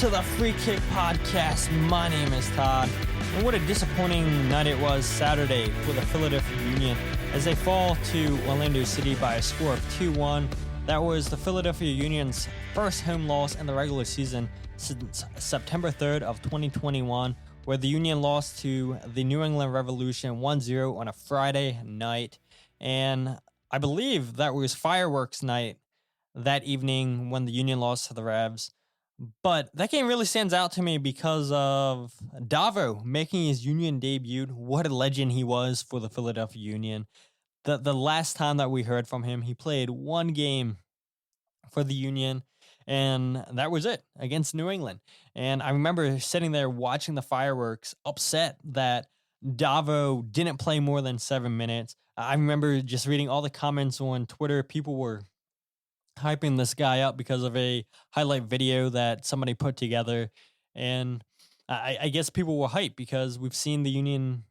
to the Free Kick Podcast. My name is Todd, and what a disappointing night it was Saturday for the Philadelphia Union as they fall to Orlando City by a score of 2-1. That was the Philadelphia Union's first home loss in the regular season since September 3rd of 2021, where the Union lost to the New England Revolution 1-0 on a Friday night. And I believe that was fireworks night that evening when the Union lost to the Revs. But that game really stands out to me because of Davo making his Union debut. What a legend he was for the Philadelphia Union. The last time that we heard from him, he played one game for the Union, and that was it, against New England. And I remember sitting there watching the fireworks, upset that Davo didn't play more than 7 minutes. I remember just reading all the comments on Twitter. People were hyping this guy up because of a highlight video that somebody put together. And I guess people were hyped because we've seen the Union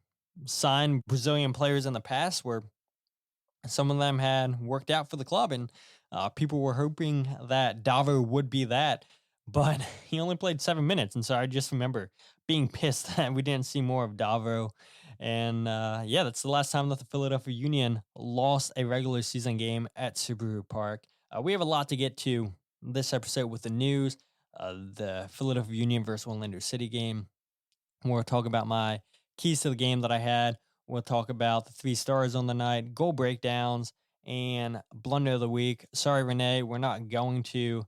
sign Brazilian players in the past where some of them had worked out for the club, and people were hoping that Davo would be that, but he only played 7 minutes. And so I just remember being pissed that we didn't see more of Davo. And that's the last time that the Philadelphia Union lost a regular season game at Subaru Park. We have a lot to get to this episode with the news, the Philadelphia Union versus Orlando City game. We'll talk about my keys to the game that I had. We'll talk about the 3 stars on the night, goal breakdowns, and blunder of the week. Sorry, Renee, we're not going to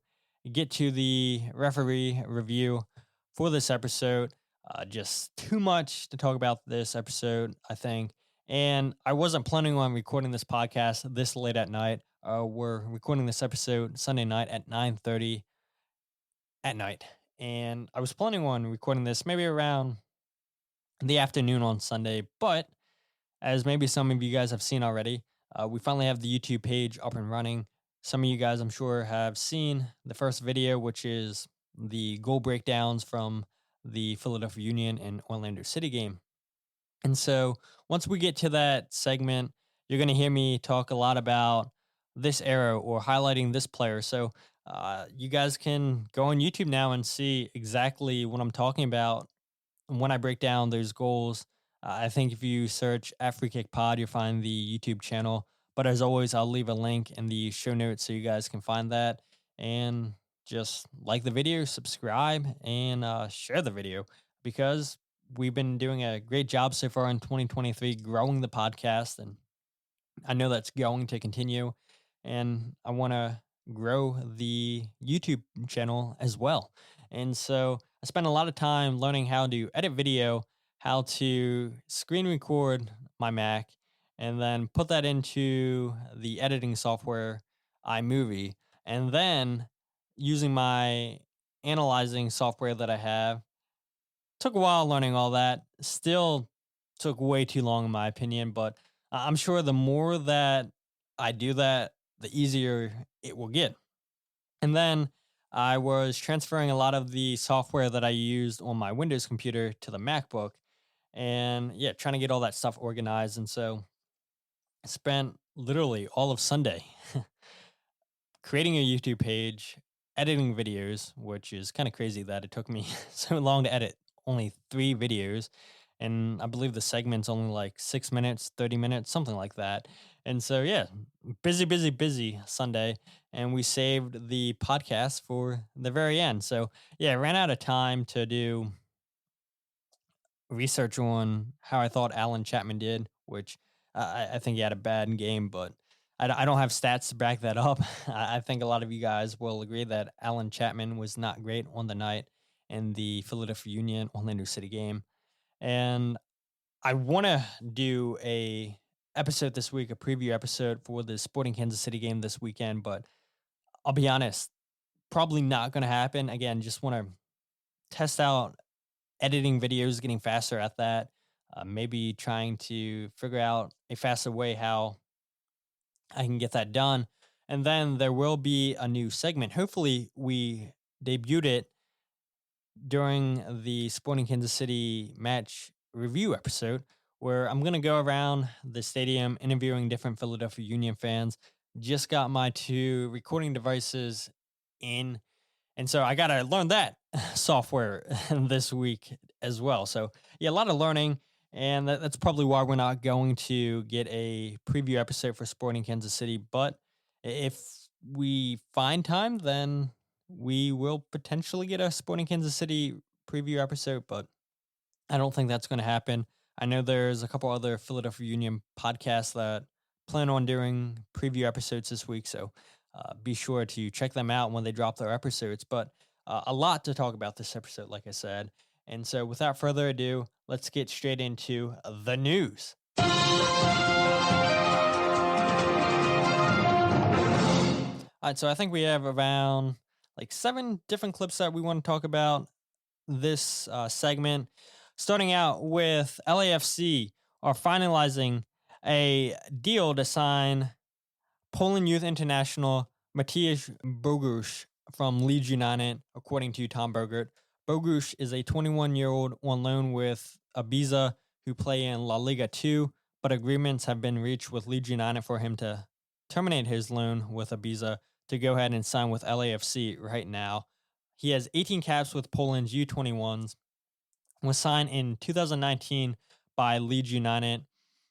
get to the referee review for this episode. Just too much to talk about this episode, I think. And I wasn't planning on recording this podcast this late at night. We're recording this episode Sunday night at 9:30 at night. And I was planning on recording this maybe around the afternoon on Sunday. But as maybe some of you guys have seen already, we finally have the YouTube page up and running. Some of you guys, I'm sure, have seen the first video, which is the goal breakdowns from the Philadelphia Union and Orlando City game. And so once we get to that segment, you're going to hear me talk a lot about this era or highlighting this player. So you guys can go on YouTube now and see exactly what I'm talking about when I break down those goals. I think if you search at Free Kick Pod, you'll find the YouTube channel. But as always, I'll leave a link in the show notes so you guys can find that. And just like the video, subscribe, and share the video, because we've been doing a great job so far in 2023 growing the podcast, and I know that's going to continue. And I want to grow the YouTube channel as well. And so I spent a lot of time learning how to edit video, how to screen record my Mac, and then put that into the editing software iMovie. And then using my analyzing software that I have. Took a while learning all that. Still took way too long in my opinion, but I'm sure the more that I do that, the easier it will get. And then I was transferring a lot of the software that I used on my Windows computer to the MacBook, and trying to get all that stuff organized. And so I spent literally all of Sunday creating a YouTube page, editing videos, which is kind of crazy that it took me so long to edit only 3 videos. And I believe the segment's only like 6 minutes, 30 minutes, something like that. And so, busy Sunday. And we saved the podcast for the very end. So, I ran out of time to do research on how I thought Alan Chapman did, which I think he had a bad game, but I don't have stats to back that up. I think a lot of you guys will agree that Alan Chapman was not great on the night in the Philadelphia Union Orlando City game. And I want to do a episode this week, a preview episode for the Sporting Kansas City game this weekend, but I'll be honest, probably not going to happen. Again, just want to test out editing videos, getting faster at that, maybe trying to figure out a faster way how I can get that done. And then there will be a new segment. Hopefully we debuted it during the Sporting Kansas City match review episode, where I'm going to go around the stadium interviewing different Philadelphia Union fans. Just got my 2 recording devices in, And so I got to learn that software this week as well. So, yeah, a lot of learning. And that's probably why we're not going to get a preview episode for Sporting Kansas City. But if we find time, then we will potentially get a Sporting Kansas City preview episode. But I don't think that's going to happen. I know there's a couple other Philadelphia Union podcasts that plan on doing preview episodes this week. So be sure to check them out when they drop their episodes. But a lot to talk about this episode, like I said. And so without further ado, let's get straight into the news. All right, so I think we have around like 7 different clips that we want to talk about this segment. Starting out with LAFC are finalizing a deal to sign Poland youth international Mateusz Bogusz from Leeds United, according to Tom Bogert. Bogusz is a 21-year-old on loan with Ibiza who play in La Liga 2, but agreements have been reached with Leeds United for him to terminate his loan with Ibiza to go ahead and sign with LAFC right now. He has 18 caps with Poland's U21s, was signed in 2019 by Leeds United,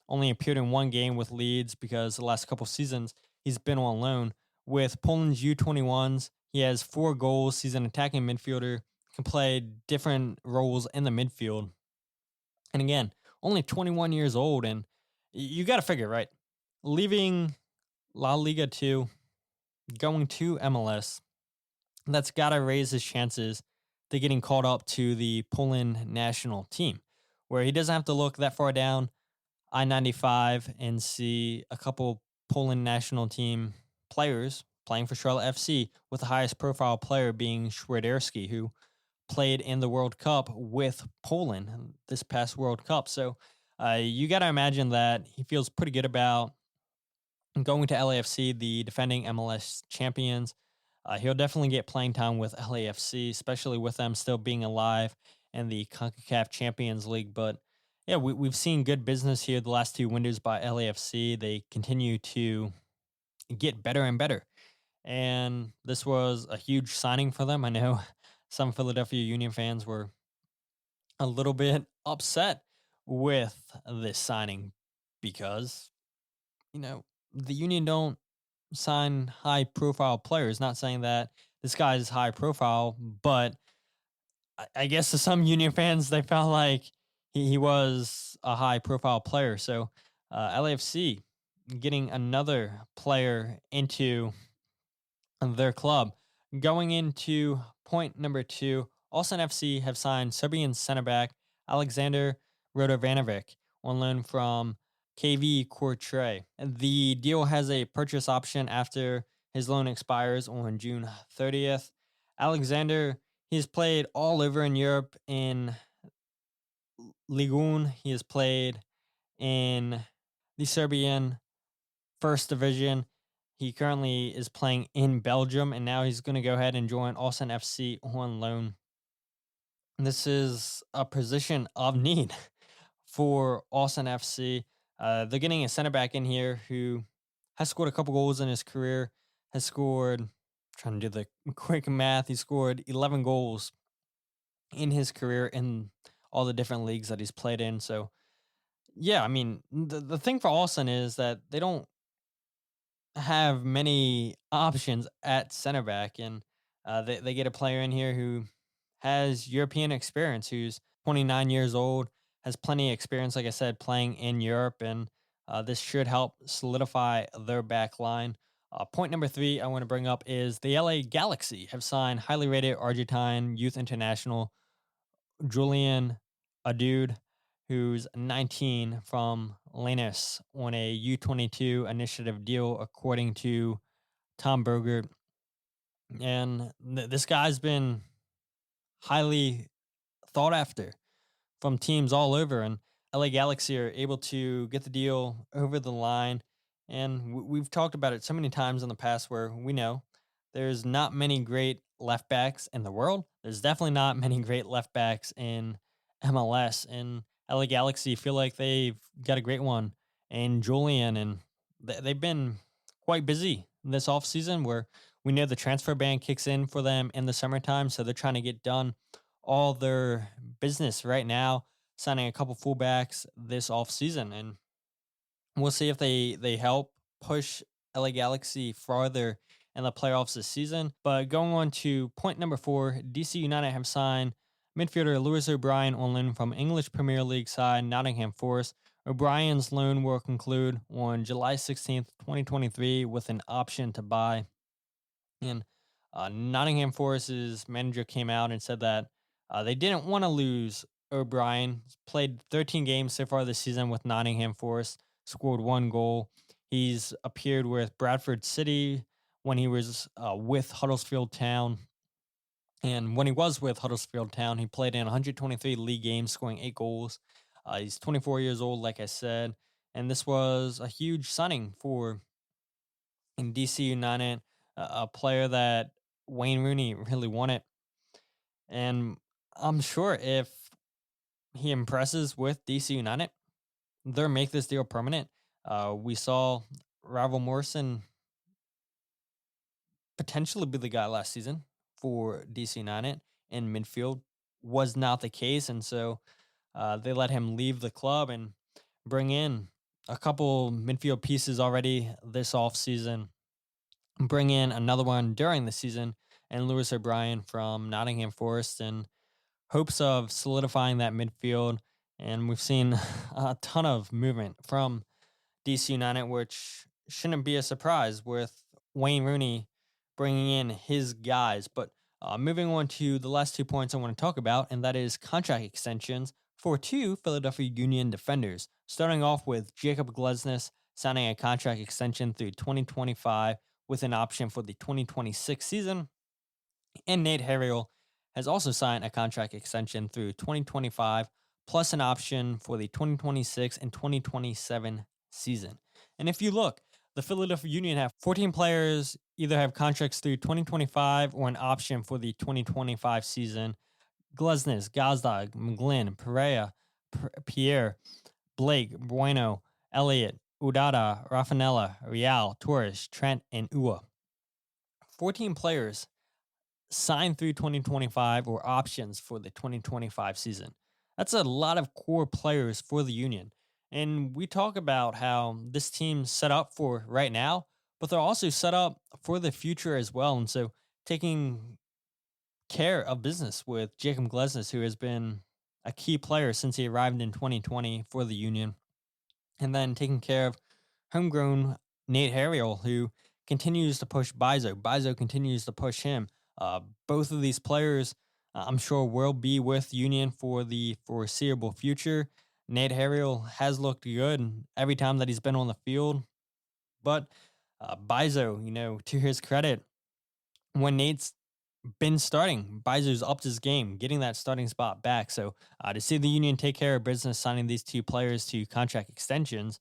only appeared in 1 game with Leeds because the last couple seasons he's been on loan. With Poland's U21s, he has 4 goals. He's an attacking midfielder, can play different roles in the midfield. And again, only 21 years old, and you got to figure, right? Leaving La Liga 2, going to MLS, that's got to raise his chances to getting called up to the Poland national team, where he doesn't have to look that far down I-95 and see a couple Poland national team players playing for Charlotte FC, with the highest profile player being Świderski, who played in the World Cup with Poland this past World Cup. So you got to imagine that he feels pretty good about going to LAFC, the defending MLS champions. He'll definitely get playing time with LAFC, especially with them still being alive in the CONCACAF Champions League. But yeah, we've seen good business here the last 2 windows by LAFC. They continue to get better and better. And this was a huge signing for them. I know some Philadelphia Union fans were a little bit upset with this signing because, the Union don't sign high-profile players. Not saying that this guy is high-profile, but I guess to some Union fans, they felt like he was a high-profile player. So LAFC getting another player into their club. Going into point number 2, Austin FC have signed Serbian center back Aleksandar Radovanović on loan from KV Kortrijk. The deal has a purchase option after his loan expires on June 30th. Alexander, he's played all over in Europe in Ligue 1. He has played in the Serbian First Division. He currently is playing in Belgium, and now he's going to go ahead and join Austin FC on loan. This is a position of need for Austin FC. They're getting a center back in here who has scored a couple goals in his career, has scored, trying to do the quick math, he scored 11 goals in his career in all the different leagues that he's played in. So, yeah, I mean, the thing for Austin is that they don't have many options at center back, and they get a player in here who has European experience, who's 29 years old, has plenty of experience, like I said, playing in Europe, and this should help solidify their back line. Point number 3 I want to bring up is the LA Galaxy have signed highly rated Argentine youth international Julian Aude, who's 19, from Lanús on a U22 initiative deal, according to Tom Bogert. And this guy's been highly thought after from teams all over, and LA Galaxy are able to get the deal over the line. And we've talked about it so many times in the past where we know there's not many great left backs in the world. There's definitely not many great left backs in MLS, and LA Galaxy feel like they've got a great one in Julian, and they've been quite busy this offseason where We know the transfer ban kicks in for them in the summertime, so they're trying to get done all their business right now, signing a couple fullbacks this offseason. And we'll see if they help push LA Galaxy farther in the playoffs this season. But going on to point number 4, DC United have signed midfielder Lewis O'Brien on loan from English Premier League side Nottingham Forest. O'Brien's loan will conclude on July 16th, 2023 with an option to buy. And Nottingham Forest's manager came out and said that they didn't want to lose O'Brien. He's played 13 games so far this season with Nottingham Forest, scored 1 goal. He's appeared with Bradford City when he was with Huddersfield Town. And when he was with Huddersfield Town, he played in 123 league games, scoring 8 goals. He's 24 years old, like I said. And this was a huge signing for DC United, a player that Wayne Rooney really wanted. And I'm sure if he impresses with DC United, they'll make this deal permanent. We saw Ravel Morrison potentially be the guy last season for DC United in midfield. Was not the case, and so they let him leave the club and bring in a couple midfield pieces already this offseason. Bring in another one during the season, and Lewis O'Brien from Nottingham Forest in hopes of solidifying that midfield. And we've seen a ton of movement from DC United, which shouldn't be a surprise with Wayne Rooney bringing in his guys. But moving on to the last 2 points I want to talk about, and that is contract extensions for 2 Philadelphia Union defenders. Starting off with Jakob Glesnes signing a contract extension through 2025 with an option for the 2026 season. And Nate Harriel has also signed a contract extension through 2025 plus an option for the 2026 and 2027 season. And if you look, the Philadelphia Union have 14 players either have contracts through 2025 or an option for the 2025 season. Glesnes, Gazdag, McGlynn, Pereira, Pierre, Blake, Bueno, Elliott, Udada, Rafanella, Real, Torres, Trent, and Ua. 14 players signed through 2025 or options for the 2025 season. That's a lot of core players for the Union. And we talk about how this team's set up for right now, but they're also set up for the future as well. And so taking care of business with Jakob Glesnes, who has been a key player since he arrived in 2020 for the Union. And then taking care of homegrown Nate Harriel, who continues to push Bizo. Bizo continues to push him. Both of these players, I'm sure, will be with Union for the foreseeable future. Nate Harriel has looked good every time that he's been on the field. But Bizo, to his credit, when Nate's been starting, Bizo's upped his game, getting that starting spot back. So to see the Union take care of business, signing these 2 players to contract extensions,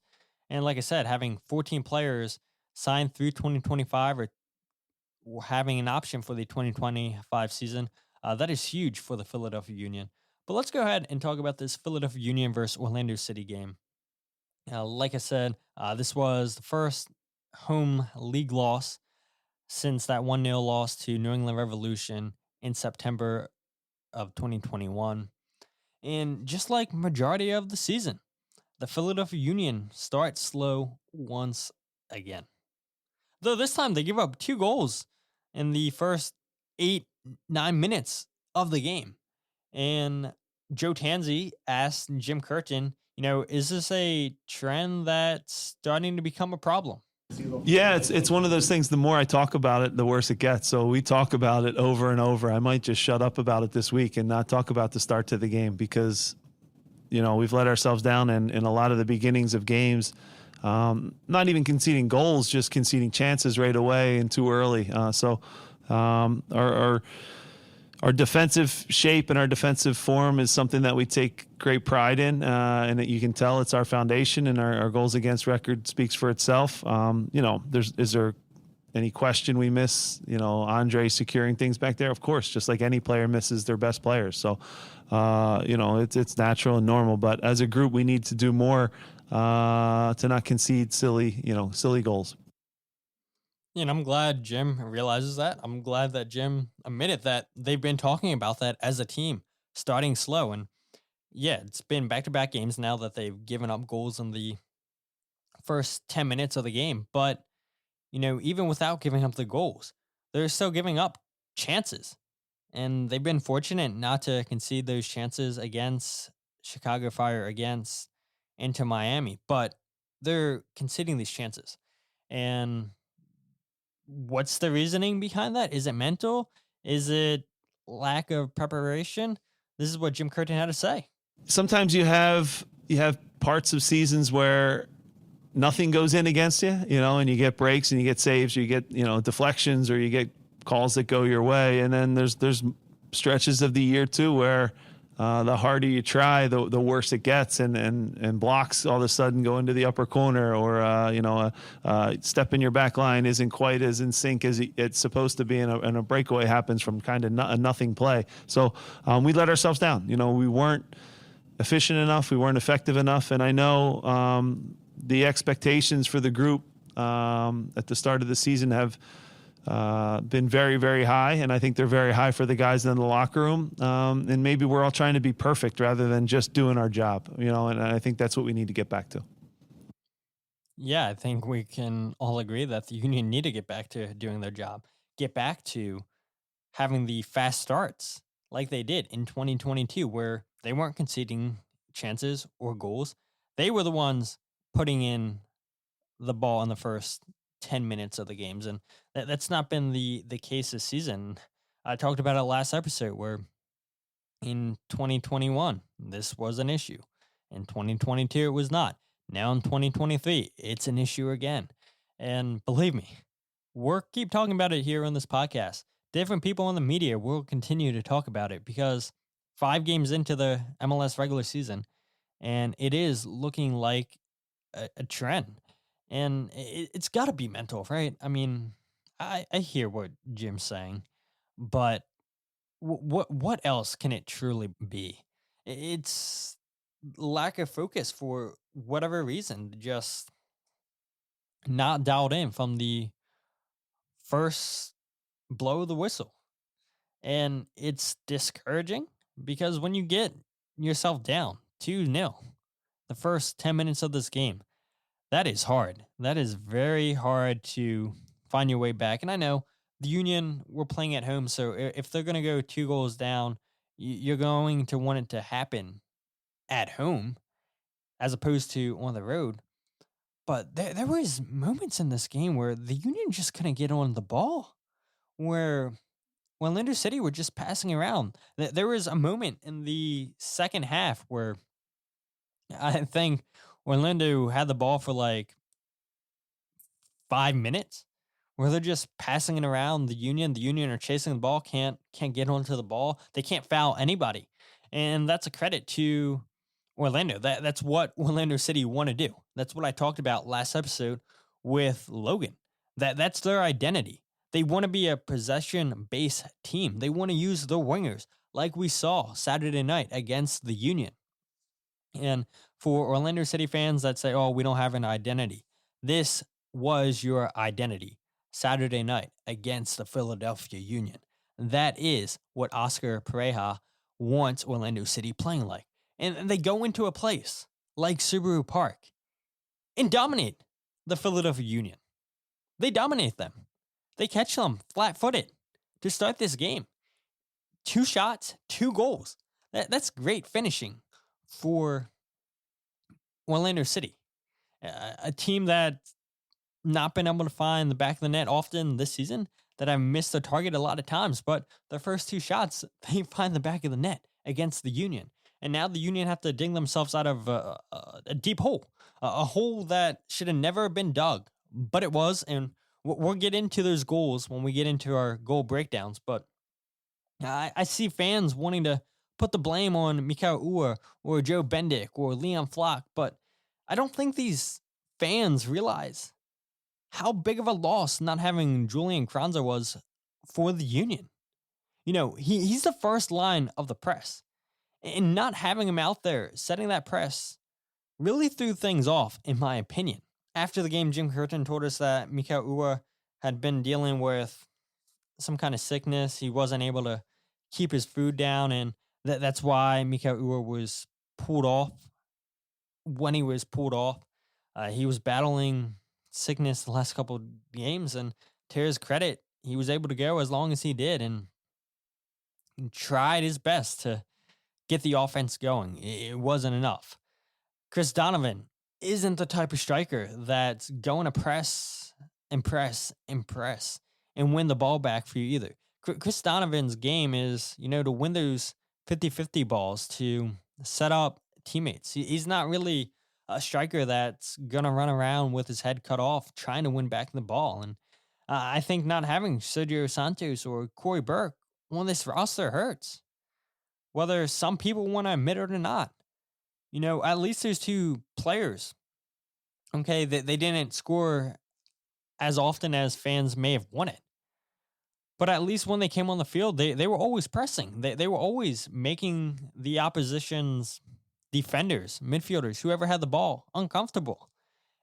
and like I said, having 14 players signed through 2025 or having an option for the 2025 season, that is huge for the Philadelphia Union. But let's go ahead and talk about this Philadelphia Union versus Orlando City game. Like I said, this was the first home league loss since that 1-0 loss to New England Revolution in September of 2021. And just like majority of the season, the Philadelphia Union starts slow once again. Though this time they give up 2 goals in the first 8-9 minutes of the game. And Joe Tanzi asked Jim Curtin, is this a trend that's starting to become a problem? Yeah, it's one of those things. The more I talk about it, the worse it gets. So we talk about it over and over. I might just shut up about it this week and not talk about the start to the game because, we've let ourselves down in a lot of the beginnings of games. Not even conceding goals, just conceding chances right away and too early. Our defensive shape and our defensive form is something that we take great pride in, and that you can tell it's our foundation, and our goals against record speaks for itself. Is there any question we miss, Andre securing things back there? Of course, just like any player misses their best players. So, it's natural and normal, but as a group, we need to do more to not concede silly goals. And I'm glad Jim realizes that. I'm glad that Jim admitted that they've been talking about that as a team, starting slow. And yeah, it's been back-to-back games now that they've given up goals in the first 10 minutes of the game. But, even without giving up the goals, they're still giving up chances. And they've been fortunate not to concede those chances against Chicago Fire, against Inter Miami. But they're conceding these chances. And what's the reasoning behind that? Is it mental? Is it lack of preparation? This is what Jim Curtin had to say. Sometimes you have parts of seasons where nothing goes in against you, and you get breaks and you get saves, or you get, deflections, or you get calls that go your way. And then there's stretches of the year too where the harder you try, the worse it gets, and blocks all of a sudden go into the upper corner, or a step in your back line isn't quite as in sync as it's supposed to be, and a breakaway happens from kind of a nothing play. So we let ourselves down. We weren't efficient enough, we weren't effective enough, and I know the expectations for the group at the start of the season have been very, very high, and I think they're very high for the guys in the locker room. And maybe we're all trying to be perfect rather than just doing our job, and I think that's what we need to get back to. Yeah, I think we can all agree that the Union need to get back to doing their job, get back to having the fast starts like they did in 2022, where they weren't conceding chances or goals. They were the ones putting in the ball in the first 10 minutes of the games, and that's not been the case this season. I talked about it last episode, where in 2021 this was an issue, in 2022 it was not. Now in 2023 it's an issue again, and believe me, we'll keep talking about it here on this podcast. Different people in the media will continue to talk about it, because 5 games into the MLS regular season, and it is looking like a trend. And it's got to be mental, right? I mean, I hear what Jim's saying, but what else can it truly be? It's lack of focus for whatever reason, just not dialed in from the first blow of the whistle. And it's discouraging, because when you get yourself down 2-0 the first 10 minutes of this game, that is hard. That is very hard to find your way back. And I know the Union were playing at home, so if they're going to go 2 goals down, you're going to want it to happen at home as opposed to on the road. But there was moments in this game where the Union just couldn't get on the ball, where Orlando City were just passing around. There was a moment in the second half where I think Orlando had the ball for like 5 minutes, where they're just passing it around the Union. The Union are chasing the ball, can't get onto the ball. They can't foul anybody. And that's a credit to Orlando. That's what Orlando City want to do. That's what I talked about last episode with Logan. That's their identity. They want to be a possession-based team. They want to use their wingers like we saw Saturday night against the Union. And for Orlando City fans that say, oh, we don't have an identity, this was your identity Saturday night against the Philadelphia Union. That is what Oscar Pereira wants Orlando City playing like. And they go into a place like Subaru Park and dominate the Philadelphia Union. They dominate them. They catch them flat-footed to start this game. 2 shots, 2 goals. That's great finishing for Orlando City, a team that's not been able to find the back of the net often this season, that have missed the target a lot of times, but their first 2 shots, they find the back of the net against the Union. And now the Union have to dig themselves out of a deep hole, a hole that should have never been dug, but it was. And we'll get into those goals when we get into our goal breakdowns. But I see fans wanting to put the blame on Mikael Uhre or Joe Bendik or Leon Flock, but I don't think these fans realize how big of a loss not having Julian Carranza was for the Union. He's the first line of the press, and not having him out there setting that press really threw things off, in my opinion. After the game, Jim Curtin told us that Mikael Uhre had been dealing with some kind of sickness. He wasn't able to keep his food down, and that's why Mikael Uhre was pulled off. When he was pulled off, he was battling sickness the last couple of games, and to his credit, he was able to go as long as he did and tried his best to get the offense going. It wasn't enough. Chris Donovan isn't the type of striker that's going to press and win the ball back for you either. Chris Donovan's game is, to win those 50-50 balls, to set up teammates. He's not really a striker that's going to run around with his head cut off trying to win back the ball. And I think not having Sergio Santos or Corey Burke on this roster hurts. Whether some people want to admit it or not. At least there's two players. Okay, they didn't score as often as fans may have wanted. But at least when they came on the field, they were always pressing. They were always making the opposition's defenders, midfielders, whoever had the ball, uncomfortable.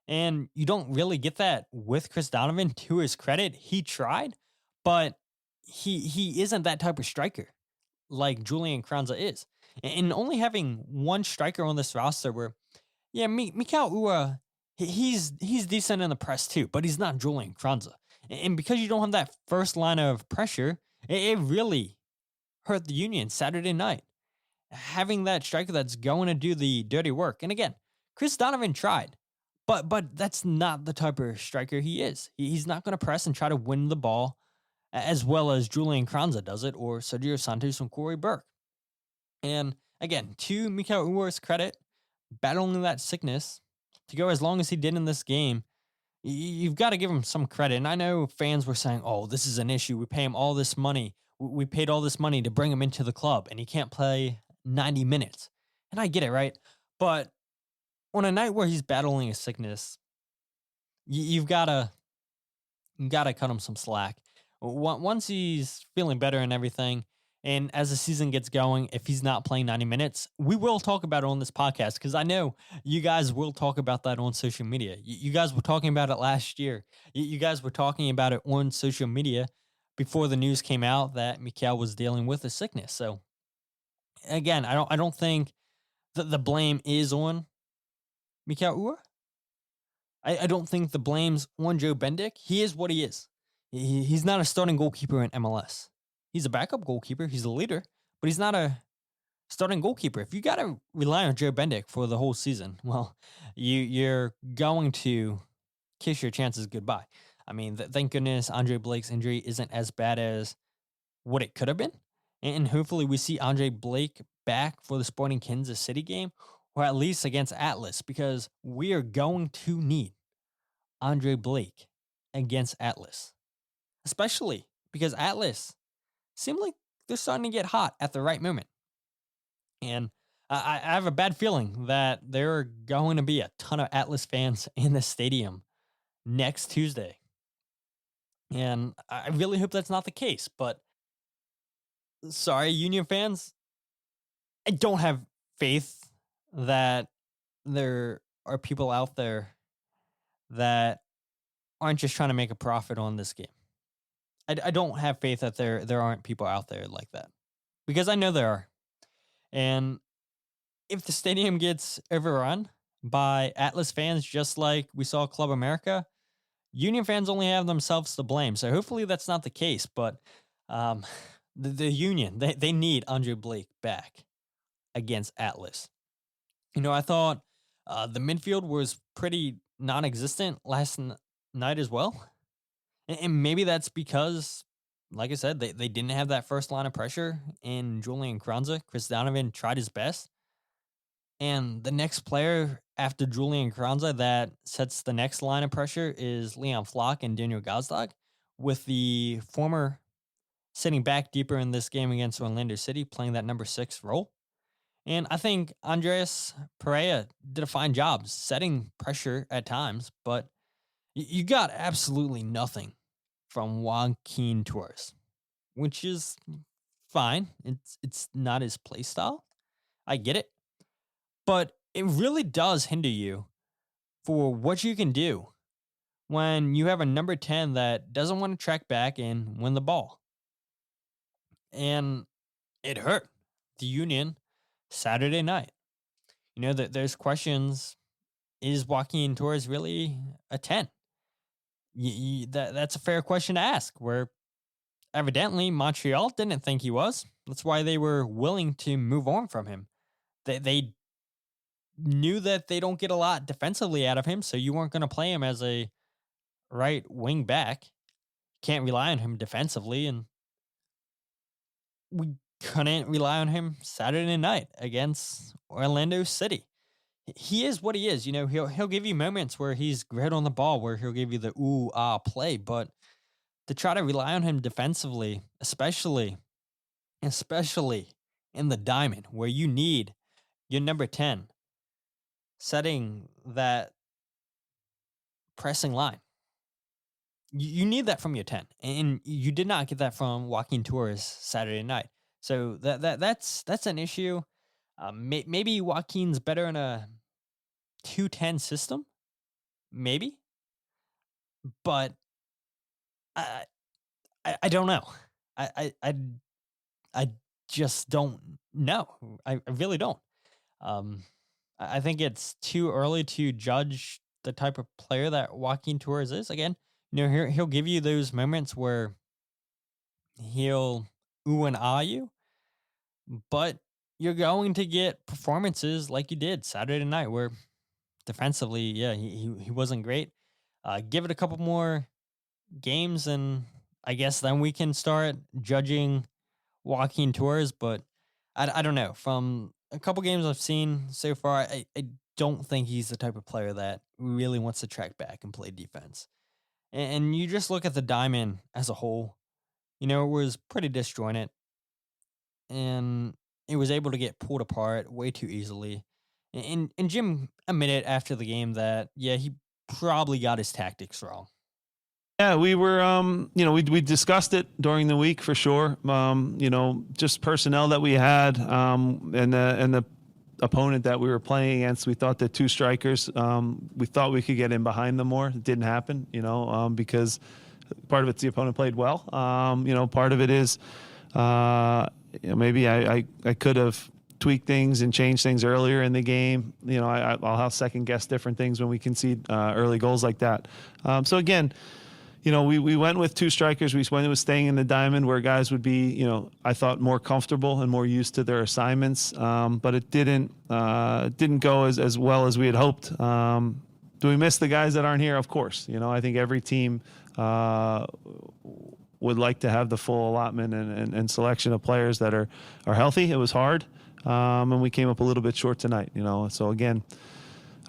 And you don't really get that with Chris Donovan. To his credit, he tried, but he isn't that type of striker like Julian Carranza is. And only having one striker on this roster where, Mikael Uhre, he's decent in the press too, but he's not Julian Carranza. And because you don't have that first line of pressure, it really hurt the Union Saturday night. Having that striker that's going to do the dirty work. And again, Chris Donovan tried, but that's not the type of striker he is. He's not going to press and try to win the ball as well as Julian Carranza does it, or Sergio Santos and Corey Burke. And again, to Mikael Uhre's credit, battling that sickness to go as long as he did in this game, you've got to give him some credit. And I know fans were saying, oh, this is an issue. We pay him all this money. We paid all this money to bring him into the club, and he can't play 90 minutes. And I get it, right? But on a night where he's battling a sickness, you've got to cut him some slack. Once he's feeling better and everything, and as the season gets going, if he's not playing 90 minutes, we will talk about it on this podcast, because I know you guys will talk about that on social media. You guys were talking about it last year. You guys were talking about it on social media before the news came out that Mikael was dealing with a sickness. So again, I don't think that the blame is on Mikael Uhre. I don't think the blame's on Joe Bendik. He is what he is. He's not a starting goalkeeper in MLS. He's a backup goalkeeper. He's a leader, but he's not a starting goalkeeper. If you got to rely on Joe Bendik for the whole season, well, you're going to kiss your chances goodbye. I mean, thank goodness Andre Blake's injury isn't as bad as what it could have been. And hopefully we see Andre Blake back for the Sporting Kansas City game, or at least against Atlas, because we are going to need Andre Blake against Atlas. Especially because Atlas seem like they're starting to get hot at the right moment. And I have a bad feeling that there are going to be a ton of Atlas fans in the stadium next Tuesday. And I really hope that's not the case. But sorry, Union fans, I don't have faith that there are people out there that aren't just trying to make a profit on this game. I don't have faith that there aren't people out there like that, because I know there are. And if the stadium gets overrun by Atlas fans, just like we saw Club America, Union fans only have themselves to blame. So hopefully that's not the case. But the Union, they need Andre Blake back against Atlas. I thought the midfield was pretty non-existent last night as well. And maybe that's because, like I said, they didn't have that first line of pressure in Julian Carranza. Chris Donovan tried his best. And the next player after Julian Carranza that sets the next line of pressure is Leon Flock and Daniel Gazdag, with the former sitting back deeper in this game against Orlando City, playing that number 6 role. And I think Andreas Pereira did a fine job setting pressure at times, but you got absolutely nothing from Joaquin Torres, which is fine. It's not his play style. I get it. But it really does hinder you for what you can do when you have a number 10 that doesn't want to track back and win the ball. And it hurt the Union Saturday night. You know, that there's questions. Is Joaquin Torres really a 10? That's a fair question to ask, where evidently Montreal didn't think he was. That's why they were willing to move on from him. They knew that they don't get a lot defensively out of him, so you weren't going to play him as a right wing back. Can't rely on him defensively, and we couldn't rely on him Saturday night against Orlando City. He is what he is. You know, he'll give you moments where he's great on the ball, where he'll give you the ooh ah play, but to try to rely on him defensively, especially in the diamond where you need your number 10 setting that pressing line. You need that from your 10, and you did not get that from Joaquin Torres Saturday night. So that's an issue. Maybe Joaquin's better in a 2-10 system, maybe, but I don't know. I just don't know. I really don't. I think it's too early to judge the type of player that Joaquin Torres is. Again, you know, he'll give you those moments where he'll ooh and ah you, but you're going to get performances like you did Saturday night where defensively, yeah, he wasn't great. Give it a couple more games, and I guess then we can start judging Joaquin Torres. But I don't know. From a couple games I've seen so far, I don't think he's the type of player that really wants to track back and play defense. And you just look at the diamond as a whole, you know, it was pretty disjointed, and it was able to get pulled apart way too easily. And Jim admitted after the game that, yeah, he probably got his tactics wrong. Yeah, we were, you know, we discussed it during the week for sure. You know, just personnel that we had, and the opponent that we were playing against. We thought the two strikers, we thought we could get in behind them more. It didn't happen, you know, because part of it's the opponent played well. You know, part of it is, you know, maybe I could have tweak things and change things earlier in the game. You know, I'll have second guess different things when we concede early goals like that. So again, you know, we went with two strikers. We went with staying in the diamond where guys would be, you know, I thought more comfortable and more used to their assignments. But it didn't go as well as we had hoped. Do we miss the guys that aren't here? Of course. You know, I think every team would like to have the full allotment and selection of players that are healthy. It was hard. And we came up a little bit short tonight, you know. So again,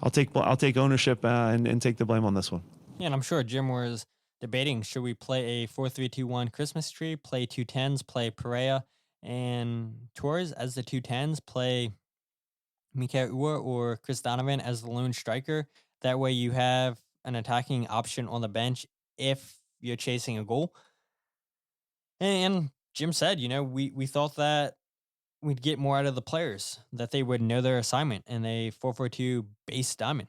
I'll take ownership and take the blame on this one. Yeah, and I'm sure Jim was debating, should we play a 4-3-2-1 Christmas tree, play 2-10s, play Pereira and Torres as the 2-10s, play Mika Ua or Chris Donovan as the lone striker. That way you have an attacking option on the bench if you're chasing a goal. And Jim said, you know, we thought that we'd get more out of the players, that they would know their assignment in a 4-4-2 base diamond.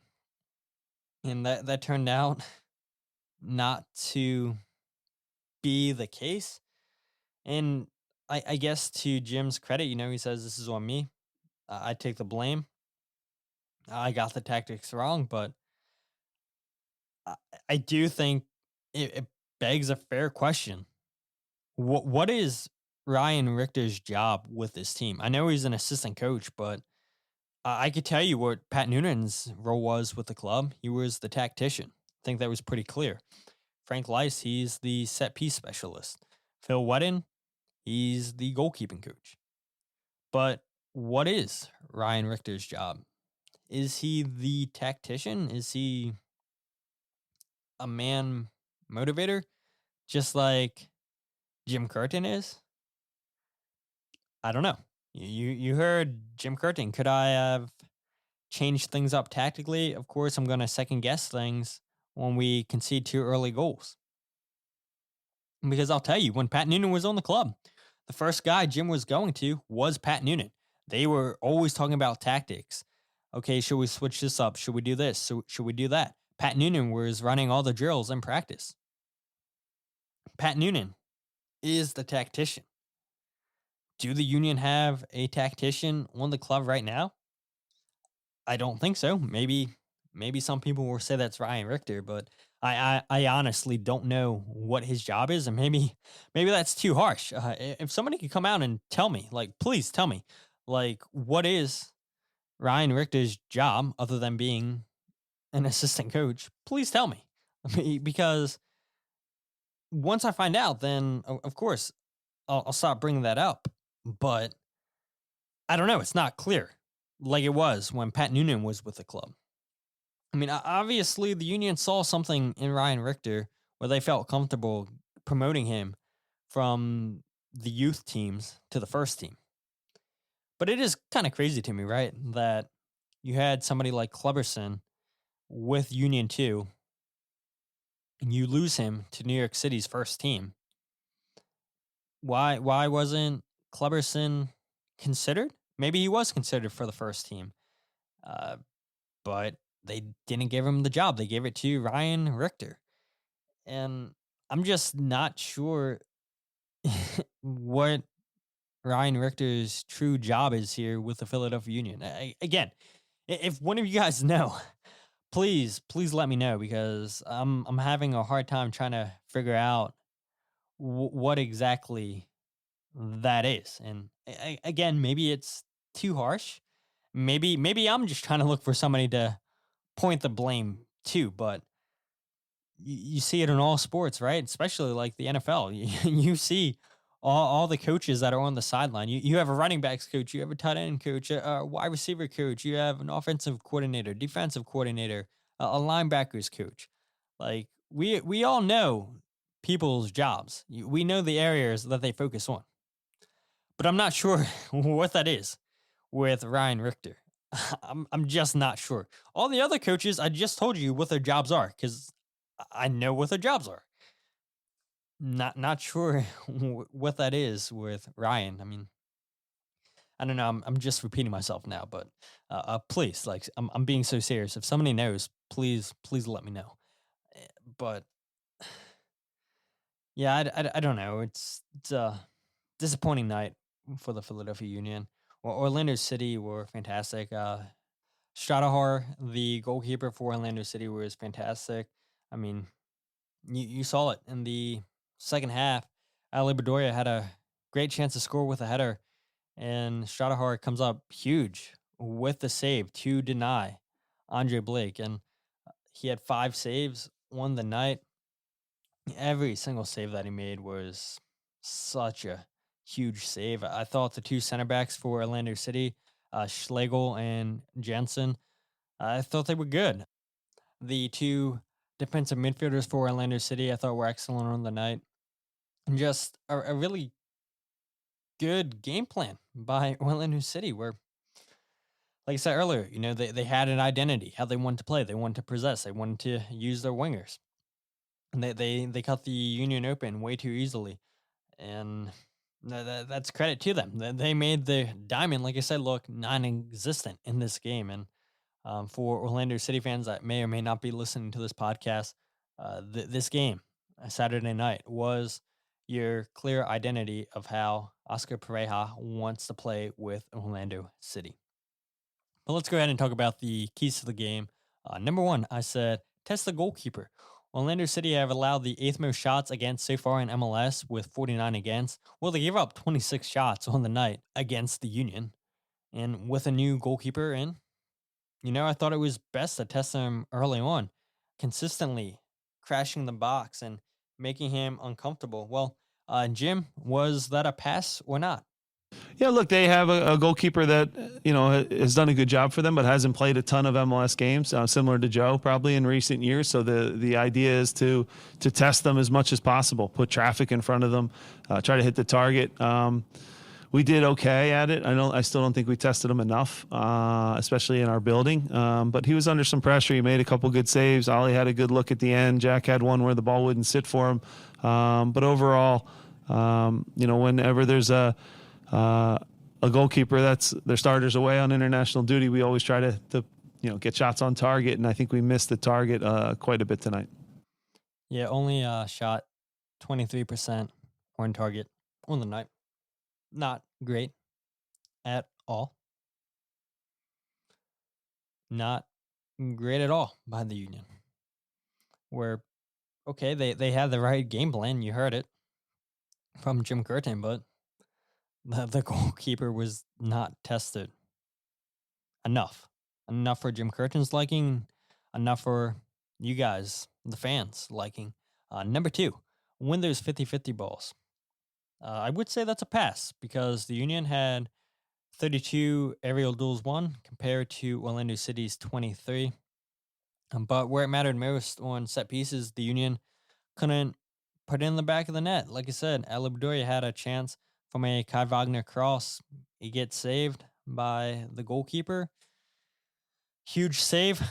And that turned out not to be the case. And I guess to Jim's credit, you know, he says, this is on me. I take the blame. I got the tactics wrong, but I do think it begs a fair question. What is Ryan Richter's job with this team? I know he's an assistant coach, but I could tell you what Pat Noonan's role was with the club. He was the tactician. I think that was pretty clear. Frank Leiss, he's the set piece specialist. Phil Whedon, he's the goalkeeping coach. But what is Ryan Richter's job? Is he the tactician? Is he a man motivator, just like Jim Curtin is? I don't know. You heard Jim Curtin. Could I have changed things up tactically? Of course, I'm going to second guess things when we concede 2 early goals. Because I'll tell you, when Pat Noonan was on the club, the first guy Jim was going to was Pat Noonan. They were always talking about tactics. Okay, should we switch this up? Should we do this? Should we do that? Pat Noonan was running all the drills in practice. Pat Noonan is the tactician. Do the Union have a tactician on the club right now? I don't think so. Maybe some people will say that's Ryan Richter, but I honestly don't know what his job is, and maybe that's too harsh. If somebody could come out and tell me, like, please tell me, like, what is Ryan Richter's job other than being an assistant coach? Please tell me, because once I find out, then of course I'll stop bringing that up. But I don't know. It's not clear like it was when Pat Noonan was with the club. I mean, obviously the Union saw something in Ryan Richter where they felt comfortable promoting him from the youth teams to the first team. But it is kind of crazy to me, right, that you had somebody like Kleberson with Union 2 and you lose him to New York City's first team. Why wasn't Kleberson considered? Maybe he was considered for the first team, but they didn't give him the job. They gave it to Ryan Richter. And I'm just not sure what Ryan Richter's true job is here with the Philadelphia Union. Again, if one of you guys know, please let me know, because I'm having a hard time trying to figure out what exactly that is. And again, maybe it's too harsh. Maybe I'm just trying to look for somebody to point the blame to, but you see it in all sports, right? Especially like the NFL. You see all the coaches that are on the sideline. You have a running backs coach, you have a tight end coach, a wide receiver coach, you have an offensive coordinator, defensive coordinator, a linebackers coach. Like we all know people's jobs. We know the areas that they focus on. But I'm not sure what that is with Ryan Richter. I'm just not sure. All the other coaches, I just told you what their jobs are, because I know what their jobs are. Not sure what that is with Ryan. I mean, I don't know. I'm just repeating myself now, but please, like, I'm being so serious. If somebody knows, please let me know. But yeah, I don't know. It's a disappointing night for the Philadelphia Union. Well, Orlando City were fantastic. Stratahar, the goalkeeper for Orlando City, was fantastic. I mean, you saw it in the second half. Ali Bedoya had a great chance to score with a header, and Stratahar comes up huge with the save to deny Andre Blake. And he had 5 saves on the night. Every single save that he made was such a huge save. I thought the 2 center backs for Orlando City, Schlegel and Jensen, I thought they were good. The 2 defensive midfielders for Orlando City, I thought were excellent on the night. And just a really good game plan by Orlando City, where, like I said earlier, you know, they had an identity, how they wanted to play. They wanted to possess. They wanted to use their wingers. And they cut the Union open way too easily. And that's credit to them. They made the diamond, like I said, look non-existent in this game. And for Orlando City fans that may or may not be listening to this podcast, this game, Saturday night, was your clear identity of how Oscar Pereja wants to play with Orlando City. But let's go ahead and talk about the keys to the game. Number 1, I said, test the goalkeeper. Orlando City have allowed the 8th most shots against so far in MLS with 49 against. Well, they gave up 26 shots on the night against the Union. And with a new goalkeeper in, you know, I thought it was best to test him early on, consistently crashing the box and making him uncomfortable. Well, Jim, was that a pass or not? Yeah, look, they have a goalkeeper that, you know, has done a good job for them, but hasn't played a ton of MLS games, similar to Joe probably in recent years. So the idea is to test them as much as possible, put traffic in front of them, try to hit the target. We did okay at it. I still don't think we tested him enough, especially in our building. But he was under some pressure. He made a couple good saves. Ollie had a good look at the end. Jack had one where the ball wouldn't sit for him. But overall, you know, whenever there's a goalkeeper that's their starters away on international duty, we always try to get shots on target. And I think we missed the target quite a bit tonight. Yeah, only shot 23% on target on the night. Not great at all. Not great at all by the Union. Where, okay, they had the right game plan. You heard it from Jim Curtin, but the goalkeeper was not tested enough. Enough for Jim Curtin's liking, enough for you guys, the fans, liking. Number 2, win those 50-50 balls. I would say that's a pass because the Union had 32 aerial duels won compared to Orlando City's 23. But where it mattered most on set pieces, the Union couldn't put it in the back of the net. Like I said, LB had a chance from a Kai Wagner cross. He gets saved by the goalkeeper. Huge save.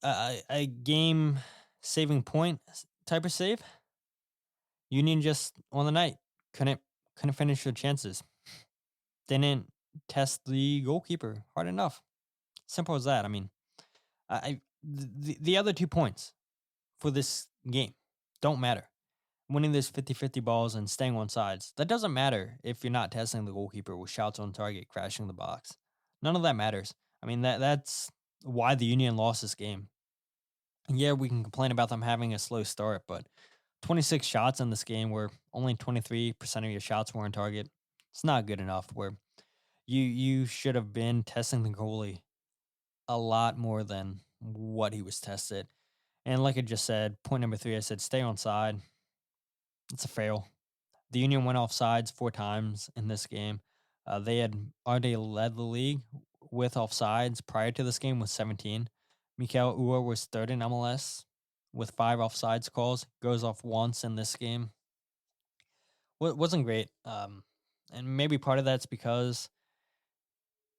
A game-saving point type of save. Union just, on the night, couldn't finish their chances. Didn't test the goalkeeper hard enough. Simple as that. I mean, the other 2 points for this game don't matter. Winning those 50-50 balls and staying on sides. That doesn't matter if you're not testing the goalkeeper with shots on target, crashing the box. None of that matters. I mean, that's why the Union lost this game. Yeah, we can complain about them having a slow start, but 26 shots in this game where only 23% of your shots were on target. It's not good enough where you should have been testing the goalie a lot more than what he was tested. And like I just said, point number 3, I said stay on side. It's a fail. The Union went off sides 4 times in this game. They had already led the league with offsides prior to this game with 17. Mikael Uhre was 3rd in MLS with 5 offsides calls. Goes off once in this game. Wasn't great. And maybe part of that's because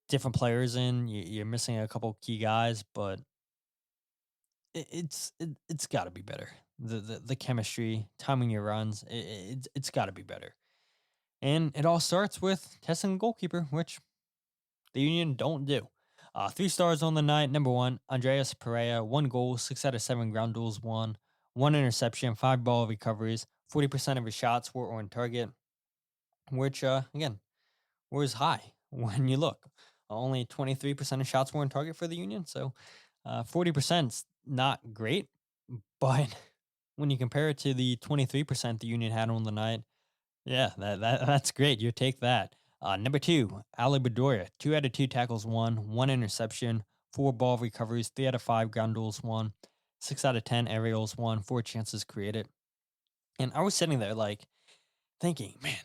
different players you're missing a couple key guys, but it's got to be better. The chemistry, timing your runs, it's got to be better. And it all starts with testing the goalkeeper, which the Union don't do. 3 stars on the night. Number 1, Andreas Pereira, 1 goal, 6 out of 7 ground duels won, 1 interception, 5 ball recoveries, 40% of his shots were on target, which, again, was high when you look. Only 23% of shots were on target for the Union, so 40%'s not great, but when you compare it to the 23% the Union had on the night, yeah, that's great. You take that. Number 2, Ali Bedoya, 2 out of 2 tackles won, 1 interception, 4 ball recoveries, 3 out of 5 ground duels won, 6 out of 10 aerials won, 4 chances created. And I was sitting there like thinking, man,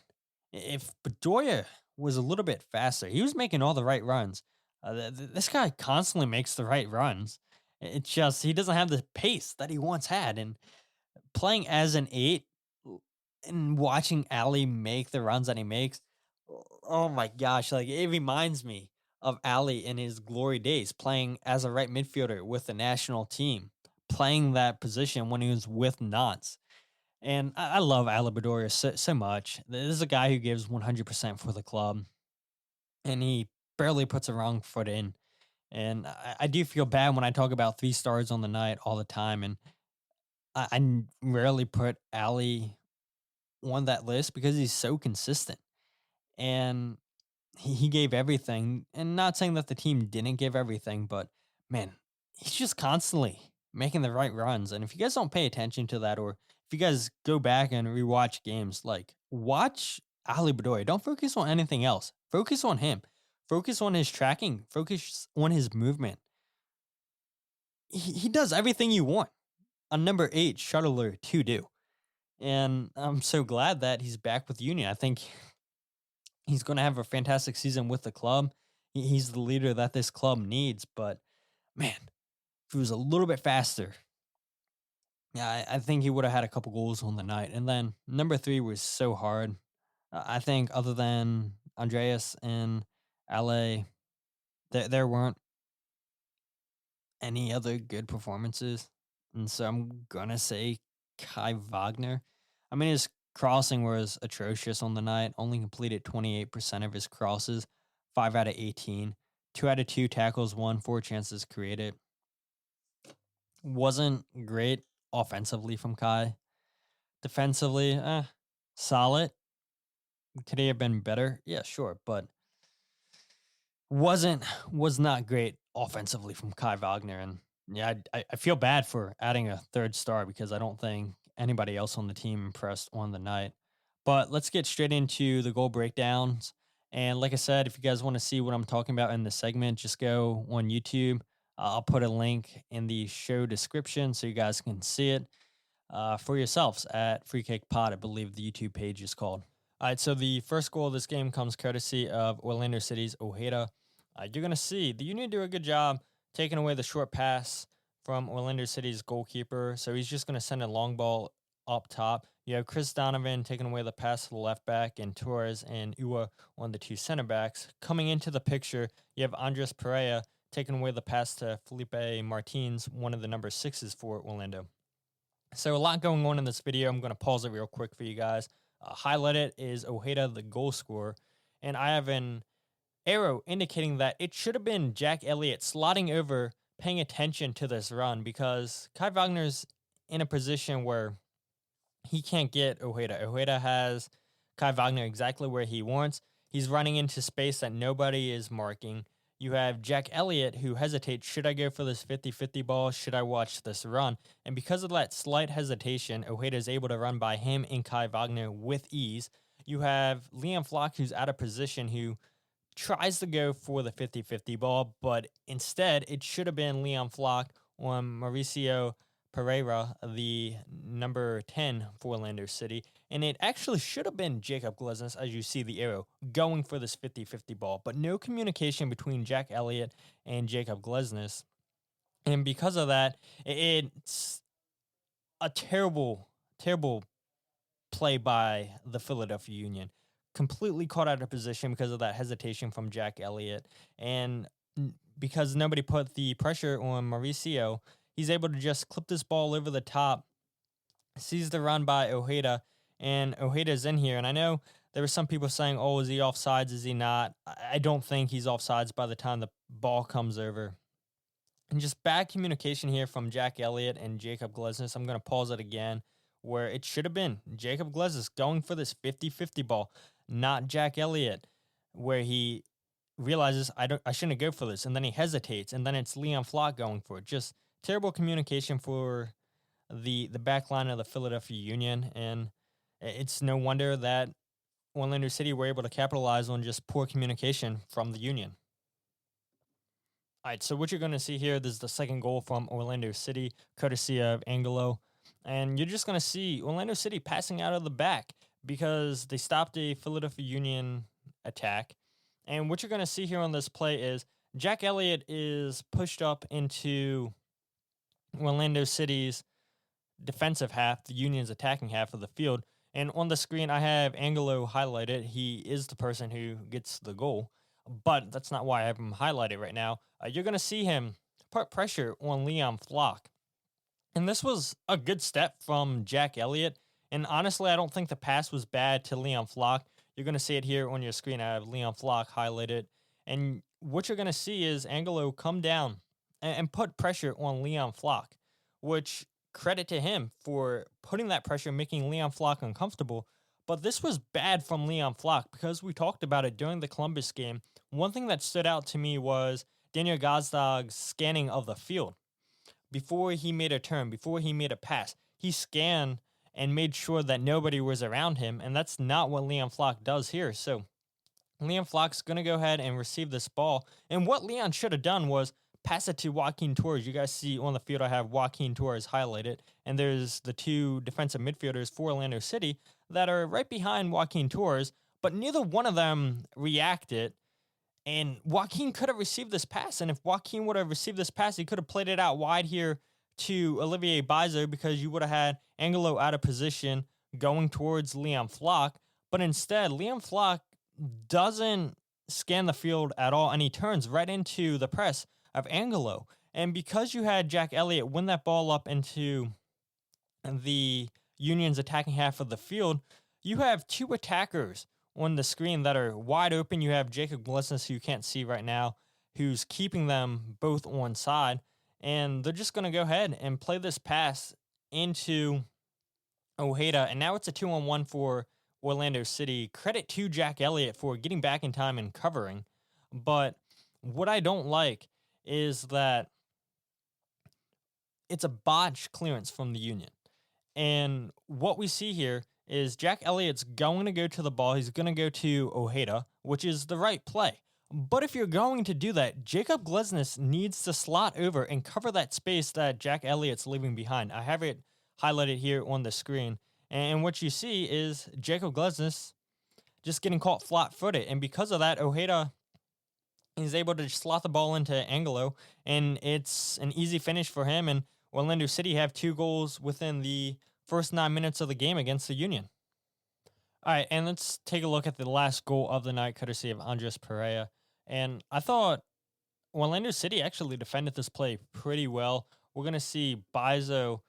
if Bedoya was a little bit faster, he was making all the right runs. This guy constantly makes the right runs. It's just he doesn't have the pace that he once had. And playing as an 8 and watching Ali make the runs that he makes, oh my gosh, like it reminds me of Ali in his glory days, playing as a right midfielder with the national team, playing that position when he was with Nantes. And I love Ali Bedoya so much. This is a guy who gives 100% for the club, and he barely puts a wrong foot in. And I do feel bad when I talk about 3 stars on the night all the time, and I rarely put Ali on that list because he's so consistent. And he gave everything. And not saying that the team didn't give everything, but man, he's just constantly making the right runs. And if you guys don't pay attention to that, or if you guys go back and rewatch games, like watch Ali Bedoya. Don't focus on anything else. Focus on him. Focus on his tracking. Focus on his movement. He does everything you want a number 8 shuttler to do. And I'm so glad that he's back with Union. I think he's going to have a fantastic season with the club. He's the leader that this club needs. But, man, if he was a little bit faster, yeah, I think he would have had a couple goals on the night. And then number 3 was so hard. I think other than Andreas and LA, there weren't any other good performances. And so I'm going to say Kai Wagner. I mean, his crossing was atrocious on the night. Only completed 28% of his crosses, 5 out of 18. 2 out of 2 tackles, 4 chances created. Wasn't great offensively from Kai. Defensively, solid. Could he have been better? Yeah, sure, but was not great offensively from Kai Wagner. And yeah, I feel bad for adding a third star because I don't think anybody else on the team impressed on the night. But let's get straight into the goal breakdowns. And like I said, if you guys want to see what I'm talking about in this segment, just go on YouTube. I'll put a link in the show description so you guys can see it for yourselves at Free Kick Pod. I believe the YouTube page is called. All right, so the first goal of this game comes courtesy of Orlando City's Ojeda. You're going to see the Union do a good job taking away the short pass from Orlando City's goalkeeper. So he's just going to send a long ball up top. You have Chris Donovan taking away the pass to the left back, and Torres and Ua on the 2 center backs. Coming into the picture, you have Andres Pereira taking away the pass to Felipe Martins, one of the number 6s for Orlando. So a lot going on in this video. I'm going to pause it real quick for you guys. Highlighted is Ojeda, the goal scorer, and I have an arrow indicating that it should have been Jack Elliott slotting over, paying attention to this run, because Kai Wagner's in a position where he can't get Ojeda. Ojeda has Kai Wagner exactly where he wants. He's running into space that nobody is marking. You have Jack Elliott who hesitates, should I go for this 50-50 ball? Should I watch this run? And because of that slight hesitation, Ojeda is able to run by him and Kai Wagner with ease. You have Liam Flock, who's out of position, who tries to go for the 50-50 ball, but instead it should have been Liam Flock on Mauricio Pereira, the number 10 for Orlando City, and it actually should have been Jakob Glesnes, as you see the arrow, going for this 50-50 ball, but no communication between Jack Elliott and Jakob Glesnes, and because of that, it's a terrible play by the Philadelphia Union. Completely caught out of position because of that hesitation from Jack Elliott, and because nobody put the pressure on Mauricio, he's able to just clip this ball over the top, sees the run by Ojeda, and Ojeda's in here. And I know there were some people saying, oh, is he offsides? Is he not? I don't think he's offsides by the time the ball comes over. And just bad communication here from Jack Elliott and Jakob Glesnes. I'm going to pause it again, where it should have been Jakob Glesnes going for this 50-50 ball, not Jack Elliott, where he realizes, I shouldn't go for this, and then he hesitates, and then it's Liam Flock going for it. Just terrible communication for the back line of the Philadelphia Union, and it's no wonder that Orlando City were able to capitalize on just poor communication from the Union. All right, so what you're going to see here, this is the second goal from Orlando City, courtesy of Angelo, and you're just going to see Orlando City passing out of the back because they stopped a Philadelphia Union attack, and what you're going to see here on this play is Jack Elliott is pushed up into Orlando City's defensive half, the Union's attacking half of the field. And on the screen, I have Angelo highlighted. He is the person who gets the goal, but that's not why I have him highlighted right now. You're going to see him put pressure on Liam Flock. And this was a good step from Jack Elliott. And honestly, I don't think the pass was bad to Liam Flock. You're going to see it here on your screen. I have Liam Flock highlighted. And what you're going to see is Angelo come down and put pressure on Liam Flock, which credit to him for putting that pressure, making Liam Flock uncomfortable. But this was bad from Liam Flock because we talked about it during the Columbus game. One thing that stood out to me was Daniel Gazdag's scanning of the field. Before he made a turn, before he made a pass, he scanned and made sure that nobody was around him, and that's not what Liam Flock does here. So Liam Flock's going to go ahead and receive this ball, and what Leon should have done was pass it to Joaquin Torres. You guys see on the field I have Joaquin Torres highlighted, and there's the 2 defensive midfielders for Orlando City that are right behind Joaquin Torres, but neither one of them reacted, and Joaquin could have received this pass, and if Joaquin would have received this pass, he could have played it out wide here to Olivier Bizer because you would have had Angelo out of position going towards Liam Flock, but instead Liam Flock doesn't scan the field at all, and he turns right into the press of Angelo. And because you had Jack Elliott win that ball up into the Union's attacking half of the field, you have 2 attackers on the screen that are wide open. You have Jakob Glesnes, who you can't see right now, who's keeping them both on side. And they're just going to go ahead and play this pass into Ojeda. And now it's a 2-on-1 for Orlando City. Credit to Jack Elliott for getting back in time and covering. But what I don't like is that it's a botched clearance from the Union. And what we see here is Jack Elliott's going to go to the ball. He's going to go to Ojeda, which is the right play. But if you're going to do that, Jakob Glesnes needs to slot over and cover that space that Jack Elliott's leaving behind. I have it highlighted here on the screen. And what you see is Jakob Glesnes just getting caught flat-footed. And because of that, Ojeda is able to slot the ball into Angelo, and it's an easy finish for him. And Orlando City have 2 goals within the first 9 minutes of the game against the Union. All right, and let's take a look at the last goal of the night, courtesy of Andres Pereira. And I thought Orlando City actually defended this play pretty well. We're going to see Bizo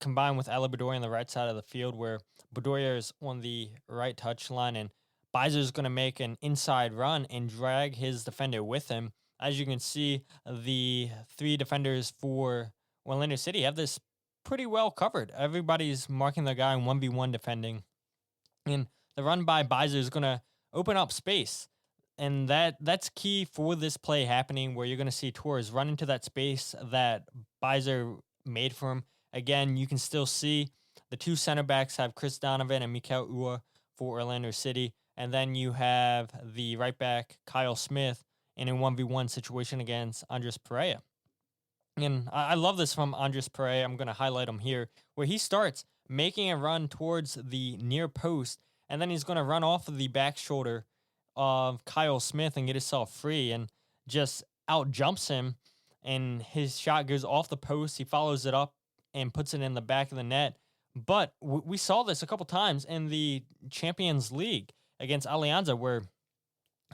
combined with Ale Bedoya on the right side of the field, where Bedoya is on the right touchline, and Bizo is going to make an inside run and drag his defender with him. As you can see, the 3 defenders for Orlando City have this pretty well covered. Everybody's marking their guy in 1v1 defending. And the run by Bizo is going to open up space. And that's key for this play happening, where you're going to see Torres run into that space that Bizo made for him. Again, you can still see the 2 center backs have Chris Donovan and Mikel Ua for Orlando City. And then you have the right back, Kyle Smith, in a 1v1 situation against Andres Pereira. And I love this from Andres Pereira. I'm going to highlight him here, where he starts making a run towards the near post, and then he's going to run off of the back shoulder of Kyle Smith and get himself free and just out jumps him. And his shot goes off the post. He follows it up and puts it in the back of the net. But we saw this a couple times in the Champions League against Alianza, where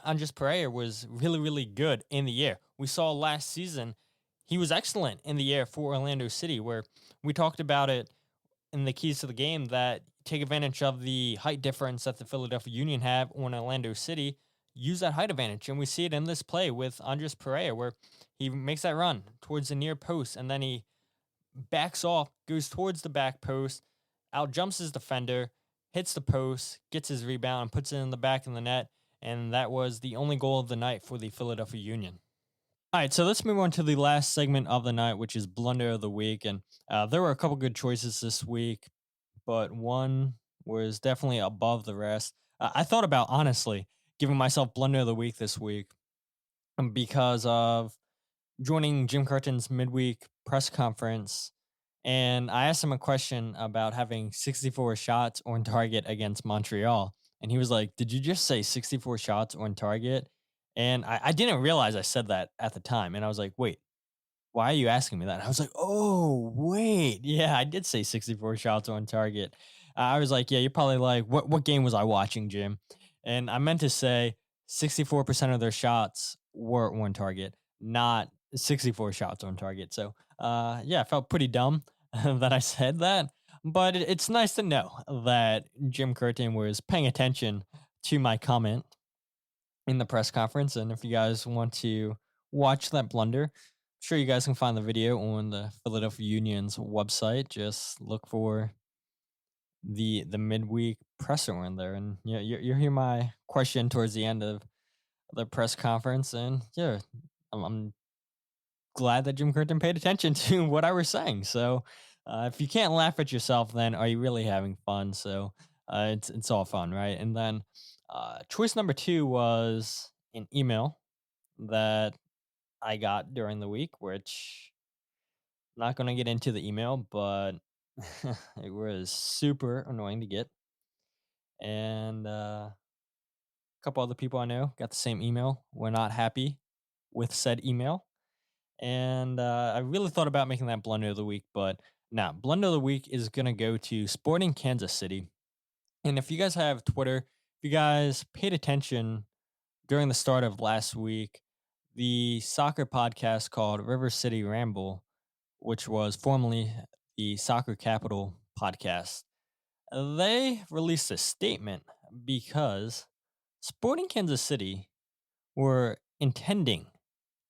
Andres Pereira was really, really good in the air. We saw last season he was excellent in the air for Orlando City, where we talked about it in the keys to the game, that take advantage of the height difference that the Philadelphia Union have on Orlando City, use that height advantage. And we see it in this play with Andres Pereira, where he makes that run towards the near post, and then he backs off, goes towards the back post, out jumps his defender, hits the post, gets his rebound, and puts it in the back of the net. And that was the only goal of the night for the Philadelphia Union. All right, so let's move on to the last segment of the night, which is Blunder of the Week. And there were a couple good choices this week, but one was definitely above the rest. I thought about, honestly, giving myself Blunder of the Week this week because of joining Jim Curtin's midweek press conference. And I asked him a question about having 64 shots on target against Montreal. And he was like, "Did you just say 64 shots on target?" And I didn't realize I said that at the time. And I was like, "Wait, why are you asking me that?" And I was like, "Oh, wait. Yeah, I did say 64 shots on target." I was like, "Yeah, you're probably like, what game was I watching, Jim?" And I meant to say 64% of their shots were on target, not 64 shots on target. So, yeah, I felt pretty dumb that I said that. But it's nice to know that Jim Curtin was paying attention to my comment in the press conference. And if you guys want to watch that blunder, I'm sure you guys can find the video on the Philadelphia Union's website. Just look for the midweek presser in there. And yeah, you hear my question towards the end of the press conference. And yeah, I'm glad that Jim Curtin paid attention to what I was saying. So if you can't laugh at yourself, then are you really having fun? So it's all fun, right? And then choice number 2 was an email that I got during the week, which I'm not going to get into the email, but it was super annoying to get. And a couple other people I know got the same email. We're not happy with said email. And I really thought about making that blunder of the week, but now blunder of the week is going to go to Sporting Kansas City. And if you guys have Twitter, if you guys paid attention during the start of last week, the soccer podcast called River City Ramble, which was formerly the Soccer Capital podcast, they released a statement because Sporting Kansas City were intending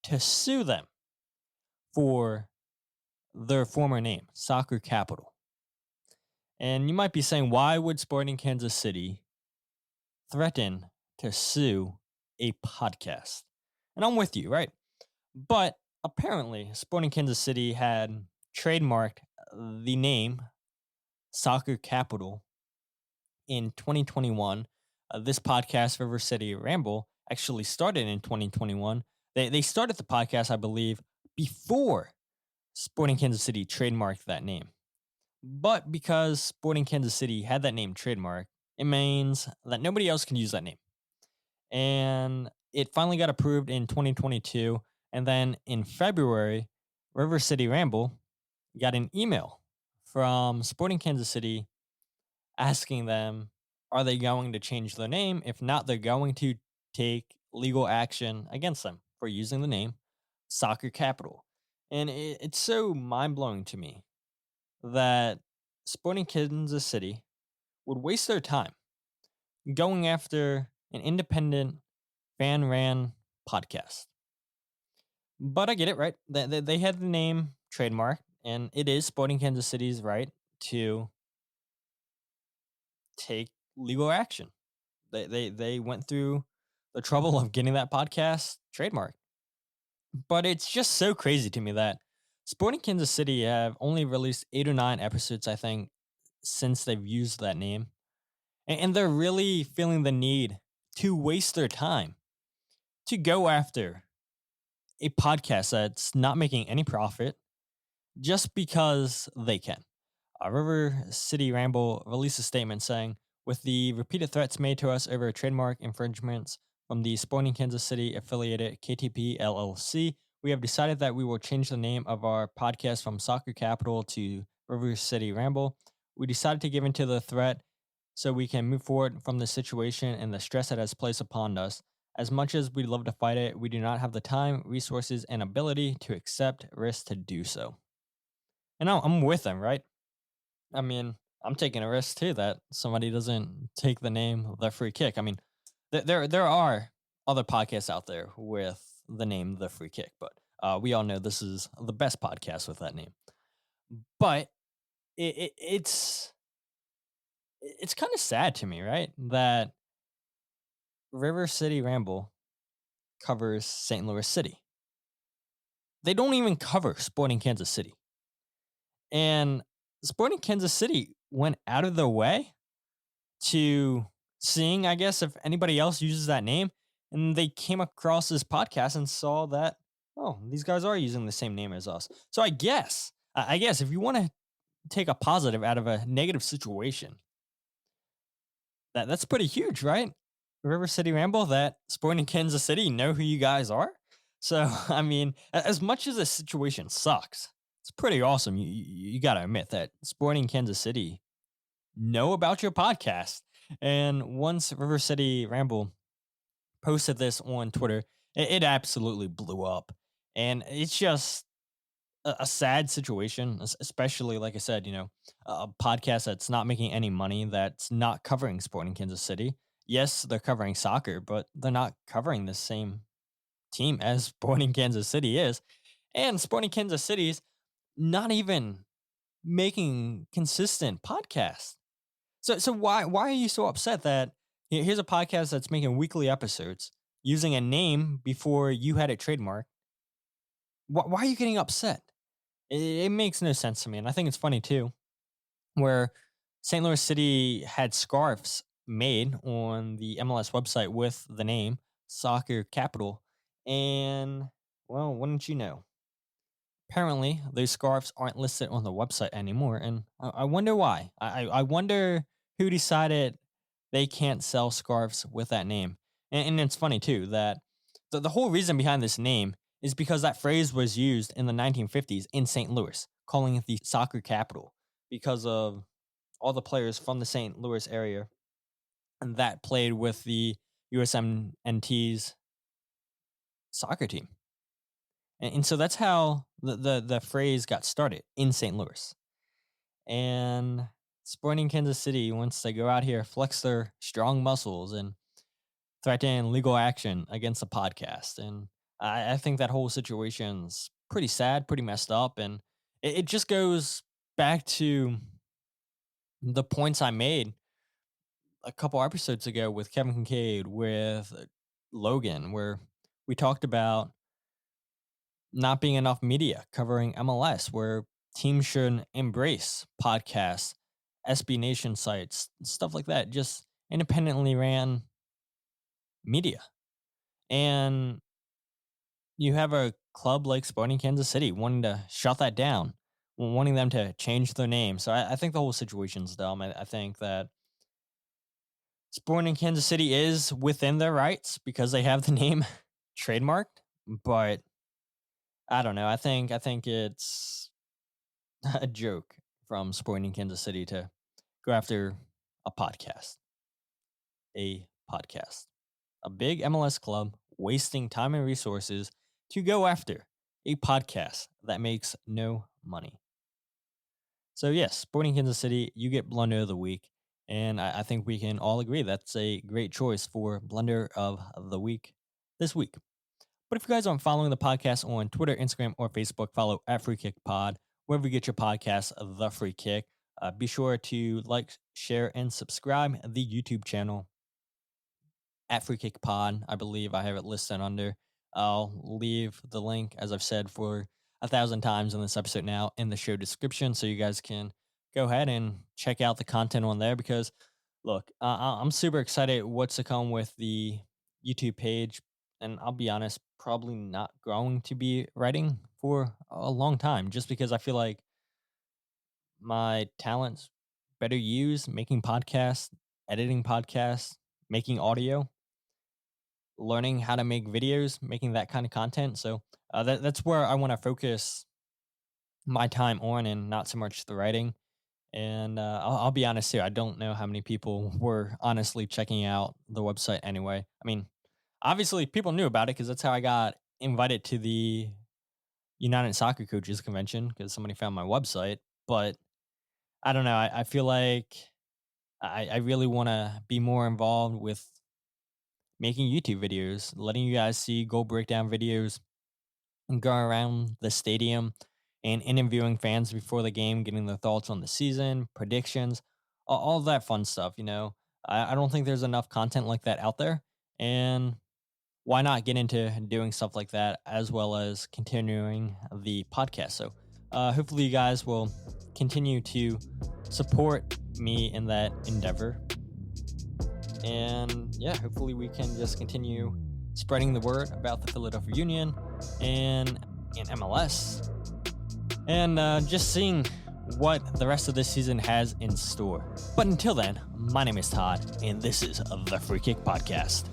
to sue them for their former name, Soccer Capital. And you might be saying, why would Sporting Kansas City threaten to sue a podcast? And I'm with you, right? But apparently, Sporting Kansas City had trademarked the name Soccer Capital in 2021. This podcast, River City Ramble, actually started in 2021. They started the podcast, I believe, before Sporting Kansas City trademarked that name. But because Sporting Kansas City had that name trademarked, it means that nobody else can use that name. And it finally got approved in 2022. And then in February, River City Ramble got an email from Sporting Kansas City asking them, are they going to change their name? If not, they're going to take legal action against them for using the name Soccer Capital. And it's so mind-blowing to me that Sporting Kansas City would waste their time going after an independent fan-ran podcast. But I get it, right? They had the name trademark, and it is Sporting Kansas City's right to take legal action. They went through the trouble of getting that podcast trademarked. But it's just so crazy to me that Sporting Kansas City have only released 8 or 9 episodes, I think, since they've used that name. And they're really feeling the need to waste their time to go after a podcast that's not making any profit just because they can. River City Ramble released a statement saying, with the repeated threats made to us over trademark infringements from the Sporting Kansas City affiliated KTP LLC, we have decided that we will change the name of our podcast from Soccer Capital to River City Ramble. We decided to give in to the threat so we can move forward from the situation and the stress that has placed upon us. As much as we'd love to fight it, we do not have the time, resources, and ability to accept risks to do so. And I'm with them, right? I mean, I'm taking a risk too that somebody doesn't take the name The Free Kick. I mean, there are other podcasts out there with the name The Free Kick, but we all know this is the best podcast with that name. But it's kind of sad to me, right? That River City Ramble covers St. Louis City. They don't even cover Sporting Kansas City. And Sporting Kansas City went out of their way to seeing, I guess, if anybody else uses that name. And they came across this podcast and saw that, oh, these guys are using the same name as us. So I guess if you want to take a positive out of a negative situation, that's pretty huge, right? River City Ramble, that Sporting Kansas City know who you guys are. So, I mean, as much as this situation sucks, it's pretty awesome. You got to admit that Sporting Kansas City know about your podcast. And once River City Ramble posted this on Twitter, it absolutely blew up. And it's just a sad situation, especially, like I said, a podcast that's not making any money, that's not covering Sporting Kansas City. Yes, they're covering soccer, but they're not covering the same team as Sporting Kansas City is. And Sporting Kansas City's not even making consistent podcasts. So why are you so upset that here's a podcast that's making weekly episodes using a name before you had it trademarked? Why are you getting upset? It makes no sense to me. And I think it's funny too, where St. Louis City had scarves made on the MLS website with the name Soccer Capital. And, well, wouldn't you know? Apparently, those scarves aren't listed on the website anymore. And I wonder why. I wonder who decided they can't sell scarves with that name. And it's funny, too, that the whole reason behind this name is because that phrase was used in the 1950s in St. Louis, calling it the soccer capital because of all the players from the St. Louis area and that played with the USMNT's soccer team. And so that's how the phrase got started in St. Louis. And Sporting Kansas City wants to go out here, flex their strong muscles, and threaten legal action against the podcast. And I think that whole situation's pretty sad, pretty messed up, and it just goes back to the points I made a couple episodes ago with Kevin Kincaid, with Logan, where we talked about not being enough media covering MLS, where teams should embrace podcasts, SB Nation sites, stuff like that, just independently ran media. And you have a club like Sporting Kansas City wanting to shut that down, wanting them to change their name. So I think the whole situation's dumb. I think that Sporting Kansas City is within their rights because they have the name trademarked, but I don't know. I think it's a joke from Sporting Kansas City to go after a podcast. A big MLS club wasting time and resources to go after a podcast that makes no money. So yes, Sporting Kansas City, you get Blunder of the Week. And I think we can all agree that's a great choice for Blunder of the Week this week. But if you guys aren't following the podcast on Twitter, Instagram, or Facebook, follow at Free Kick Pod, wherever you get your podcast, The Free Kick. Be sure to like, share, and subscribe the YouTube channel at Free Kick Pod. I believe I have it listed under. I'll leave the link, as I've said for 1,000 times in this episode now, in the show description, so you guys can go ahead and check out the content on there. Because, look, I'm super excited what's to come with the YouTube page. And I'll be honest, probably not going to be writing for a long time, just because I feel like my talents better used making podcasts, editing podcasts, making audio, learning how to make videos, making that kind of content. So that's where I want to focus my time on, and not so much the writing. And I'll be honest here, I don't know how many people were honestly checking out the website anyway. I mean, obviously people knew about it because that's how I got invited to the United Soccer Coaches Convention, because somebody found my website. But I don't know. I feel like I really want to be more involved with making YouTube videos, letting you guys see goal breakdown videos, and go around the stadium and interviewing fans before the game, getting their thoughts on the season, predictions, all that fun stuff. You know, I don't think there's enough content like that out there. And why not get into doing stuff like that, as well as continuing the podcast? So hopefully you guys will continue to support me in that endeavor. And yeah, hopefully we can just continue spreading the word about the Philadelphia Union and MLS, and just seeing what the rest of this season has in store. But until then, my name is Todd, and this is the Free Kick Podcast.